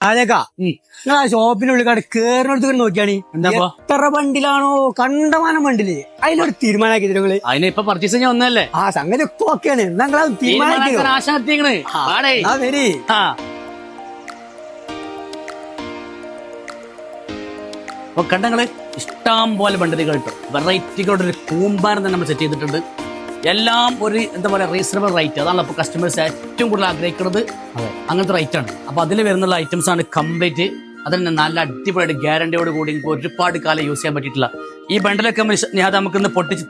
അതേക്കാ നിങ്ങൾ ആ ഷോപ്പിനുള്ളിൽ കട കേറിനടുത്ത് നോക്കിയാണ് എത്ര ബണ്ടിലാണോ കണ്ടമാനം ബണ്ടില് അതിലൊരു തീരുമാനമാക്കി നിങ്ങള് അതിന് ഇപ്പൊ പർച്ചേസ് ഞാൻ ഒന്നല്ലേ ആ സംഗതി ഒക്കെ ഓക്കെയാണ് നിങ്ങൾ തീരുമാനിക്കണേ വരി അപ്പൊ കണ്ടങ്ങള് ഇഷ്ടം പോലെ ബണ്ടിലുകൾ കിട്ടും വെറൈറ്റികളുടെ ഒരു കൂമ്പാരം തന്നെ നമ്മൾ സെറ്റ് ചെയ്തിട്ടുണ്ട് എല്ലാം ഒരു എന്താ പറയുക റീസണബിൾ റേറ്റ് അതാണ് അപ്പോൾ കസ്റ്റമേഴ്സ് ഏറ്റവും കൂടുതൽ ആഗ്രഹിക്കുന്നത് അങ്ങനത്തെ റേറ്റ് ആണ് അപ്പൊ അതിൽ വരുന്നുള്ള ഐറ്റംസ് ആണ് കംപ്ലീറ്റ് അതിന് നല്ല അടിപൊളിയായിട്ട് ഗ്യാരണ്ടിയോട് കൂടി ഒരുപാട് കാലം യൂസ് ചെയ്യാൻ പറ്റിയിട്ടില്ല ഈ ബണ്ടിലൊക്കെ ഞാൻ നമുക്കിന്ന് പൊട്ടിച്ച്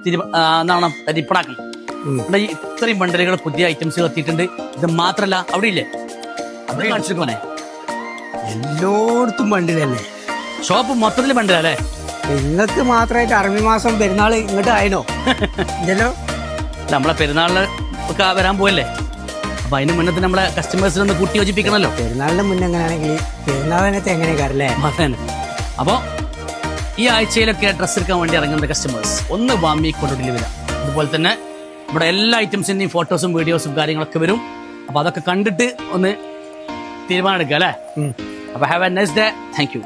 എന്താണ് റിപ്പണാക്കണം ഇത്രയും ബണ്ടിലുകൾ പുതിയ ഐറ്റംസ് എത്തിയിട്ടുണ്ട് ഇത് മാത്രല്ല അവിടെ ഇല്ലേ അവിടെ കാണിച്ചിരിക്കോനെ എല്ലായിടത്തും ബണ്ടിലല്ലേ ഷോപ്പ് മൊത്തത്തിൽ ബണ്ടിലല്ലേ നിങ്ങൾക്ക് മാത്രമായിട്ട് അറബി മാസം പെരുന്നാൾ ഇങ്ങോട്ട് ആയനോ ഇല്ലല്ലോ നമ്മളെ പെരുന്നാളിന് ഒക്കെ വരാൻ പോയല്ലേ അപ്പൊ അതിന് മുന്നേ നമ്മളെ കസ്റ്റമേഴ്സിനൊന്ന് കൂട്ടി യോജിപ്പിക്കണല്ലോ പെരുന്നാളിന് മുന്നേ എങ്ങനെയാണെങ്കിൽ പെരുന്നാളിനത്തെ എങ്ങനെയൊക്കെ അപ്പൊ ഈ ആഴ്ചയിലൊക്കെ ഡ്രസ്സ് എടുക്കാൻ വേണ്ടി ഇറങ്ങുന്ന കസ്റ്റമേഴ്സ് ഒന്ന് വാമി കൊണ്ടുള്ളിൽ വരാം അതുപോലെ തന്നെ ഇവിടെ എല്ലാ ഐറ്റംസിന്റെയും ഫോട്ടോസും വീഡിയോസും കാര്യങ്ങളൊക്കെ വരും അപ്പൊ അതൊക്കെ കണ്ടിട്ട് ഒന്ന് തീരുമാനം എടുക്കുക അല്ലേ അപ്പൊ have A nice day thank you